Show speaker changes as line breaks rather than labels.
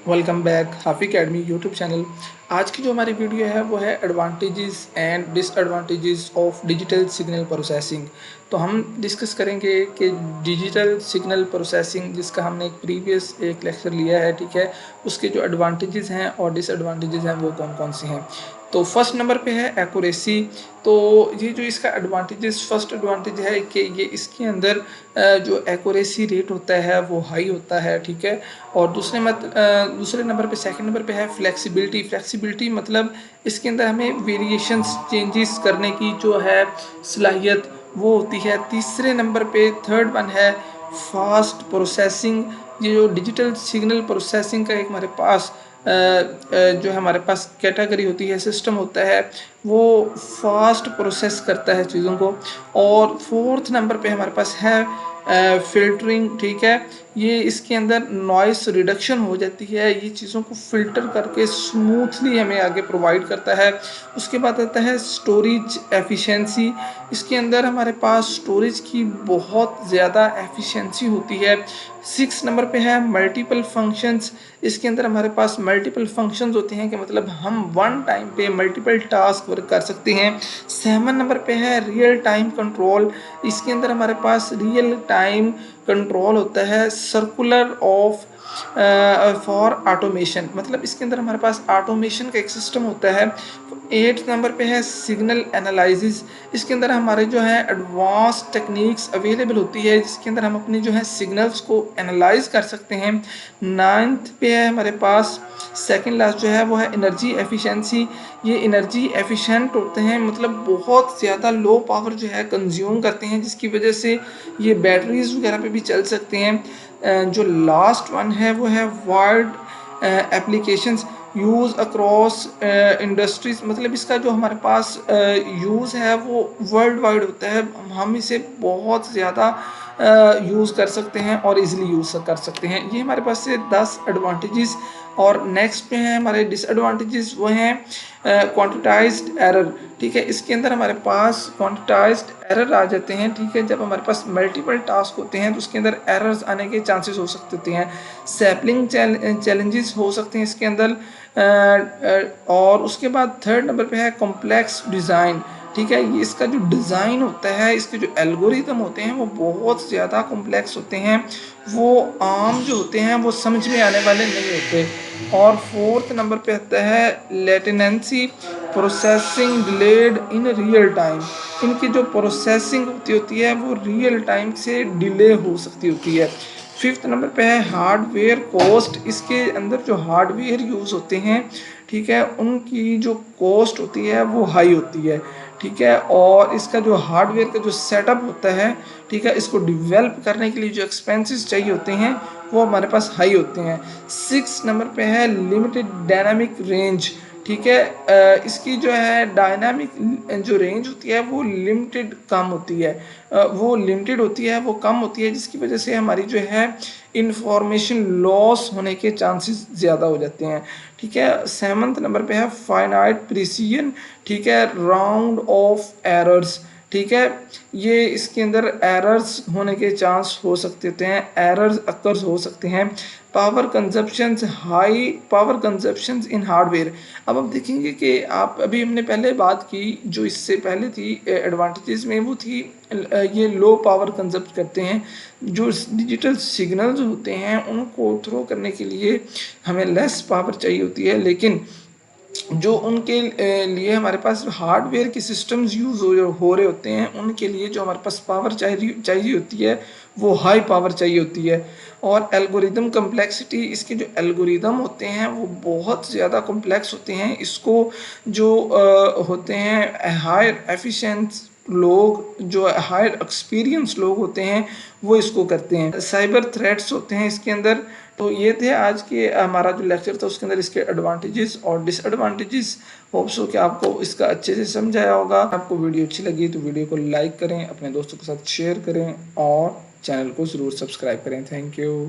Welcome back Hafi academy YouTube channel. आज की जो हमारी वीडियो है वो है advantages and disadvantages of digital signal processing. तो हम डिस्कस करेंगे कि डिजिटल सिग्नल प्रोसेसिंग जिसका हमने एक प्रीवियस एक लेक्चर लिया है, ठीक है, उसके जो एडवांटेजेस हैं और डिसएडवांटेजेस हैं वो कौन कौन से हैं। तो फर्स्ट नंबर पे है एक्यूरेसी। तो ये जो इसका एडवांटेजेस, फर्स्ट एडवांटेज है कि ये इसके अंदर जो एक्यूरेसी रेट होता है वो हाई होता है, ठीक है। और दूसरे नंबर पे, सेकंड नंबर पे है फ्लेक्सिबिलिटी। फ्लेक्सिबिलिटी मतलब इसके अंदर हमें वेरिएशंस चेंजेस करने की जो है सलाहियत वो होती है। तीसरे नंबर पे थर्ड वन है फास्ट प्रोसेसिंग। ये जो डिजिटल सिग्नल प्रोसेसिंग का एक हमारे पास जो हमारे पास कैटेगरी होती है, सिस्टम होता है, वो फास्ट प्रोसेस करता है चीज़ों को। और फोर्थ नंबर पे हमारे पास है फ़िल्टरिंग, ठीक है। ये इसके अंदर नॉइस रिडक्शन हो जाती है, ये चीज़ों को फ़िल्टर करके स्मूथली हमें आगे प्रोवाइड करता है। उसके बाद आता है स्टोरेज एफिशिएंसी। इसके अंदर हमारे पास स्टोरेज की बहुत ज़्यादा एफिशिएंसी होती है। 6 नंबर पे है मल्टीपल फंक्शंस। इसके अंदर हमारे पास मल्टीपल फंक्शंस होते हैं कि मतलब हम वन टाइम पे मल्टीपल टास्क वर्क कर सकते हैं। 7 नंबर पे है रियल टाइम कंट्रोल। इसके अंदर हमारे पास रियल टाइम कंट्रोल होता है सर्कुलर ऑफ फॉर ऑटोमेशन, मतलब इसके अंदर हमारे पास ऑटोमेशन का एक सिस्टम होता है। 8 नंबर पे है सिग्नल एनालिसिस। इसके अंदर हमारे जो है एडवांस टेक्निक्स अवेलेबल होती है जिसके अंदर हम अपने जो है सिग्नल्स को एनालाइज कर सकते हैं। 9th पे है हमारे पास सेकंड लास्ट जो है वो है एनर्जी एफिशिएंसी। ये एनर्जी एफिशिएंट होते हैं, मतलब बहुत ज़्यादा लो पावर जो है कंज्यूम करते हैं, जिसकी वजह से ये बैटरीज वगैरह पे भी चल सकते हैं। जो लास्ट वन है वो है wide applications use across industries, मतलब इसका जो हमारे पास यूज़ है वो वर्ल्ड वाइड होता है। हम इसे बहुत ज़्यादा यूज़ कर सकते हैं और इजीली यूज़ कर सकते हैं। ये हमारे पास से 10 एडवांटेजेस। और नेक्स्ट पे हैं हमारे डिसएडवांटेजेस, वो हैं क्वांटिटाइज्ड एरर, ठीक है। इसके अंदर हमारे पास क्वांटिटाइज्ड एरर आ जाते हैं, ठीक है। जब हमारे पास मल्टीपल टास्क होते हैं तो उसके अंदर एरर्स आने के चांसेस हो सकते हैं। सैम्पलिंग चैलेंजेस हो सकते हैं इसके अंदर। और उसके बाद थर्ड नंबर पे है कॉम्प्लेक्स डिज़ाइन, ठीक है। ये इसका जो डिज़ाइन होता है, इसके जो एल्गोरिदम होते हैं वो बहुत ज़्यादा कॉम्प्लेक्स होते हैं, वो आम जो होते हैं वो समझ में आने वाले नहीं होते। और फोर्थ नंबर पे आता है latency, processing delayed in real time. इनकी जो प्रोसेसिंग होती है वो रियल टाइम से डिले हो सकती होती है। फिफ्थ नंबर पे है हार्डवेयर कॉस्ट। इसके अंदर जो हार्डवेयर यूज़ होते हैं, ठीक है, उनकी जो कॉस्ट होती है वो हाई होती है, ठीक है। और इसका जो हार्डवेयर का जो सेटअप होता है, ठीक है, इसको डिवेल्प करने के लिए जो एक्सपेंसेस चाहिए होते हैं वो हमारे पास हाई होते हैं। 6 नंबर पे है लिमिटेड डायनामिक रेंज, ठीक है। इसकी जो है डायनामिक जो रेंज होती है वो लिमिटेड कम होती है, वो लिमिटेड होती है, वो कम होती है, जिसकी वजह से हमारी जो है इंफॉर्मेशन लॉस होने के चांसेस ज़्यादा हो जाते हैं, ठीक है। 7th नंबर पे है फाइनाइट प्रिसीजन, ठीक है, राउंड ऑफ एरर्स, ठीक है। ये इसके अंदर एरर्स होने के चांस हो सकते होते हैं, एरर्स अक्कर्स हो सकते हैं। Power consumptions, high power consumptions in hardware. अब हम देखेंगे कि आप अभी हमने पहले बात की जो इससे पहले थी एडवांटेजेस में, वो थी ये लो पावर कंजप्ट करते हैं। जो डिजिटल सिग्नल्स होते हैं उनको थ्रो करने के लिए हमें लेस पावर चाहिए होती है, लेकिन जो उनके लिए हमारे पास हार्डवेयर के सिस्टम्स यूज़ हो रहे होते हैं उनके लिए जो हमारे पास पावर चाहिए होती है वो हाई पावर चाहिए होती है। और एल्गोरिदम कम्प्लेक्सिटी, इसके जो एल्गोरिदम होते हैं वो बहुत ज़्यादा कॉम्प्लेक्स होते हैं। इसको जो होते हैं हायर एफिशिएंट लोग, जो हायर एक्सपीरियंस लोग होते हैं वो इसको करते हैं। साइबर थ्रेट्स होते हैं इसके अंदर। तो ये थे आज के हमारा जो लेक्चर था, उसके अंदर इसके एडवांटेजेस और डिसएडवांटेजेस। होप सो कि आपको इसका अच्छे से समझाया होगा। आपको वीडियो अच्छी लगी तो वीडियो को लाइक करें, अपने दोस्तों के साथ शेयर करें और चैनल को ज़रूर सब्सक्राइब करें। Thank you.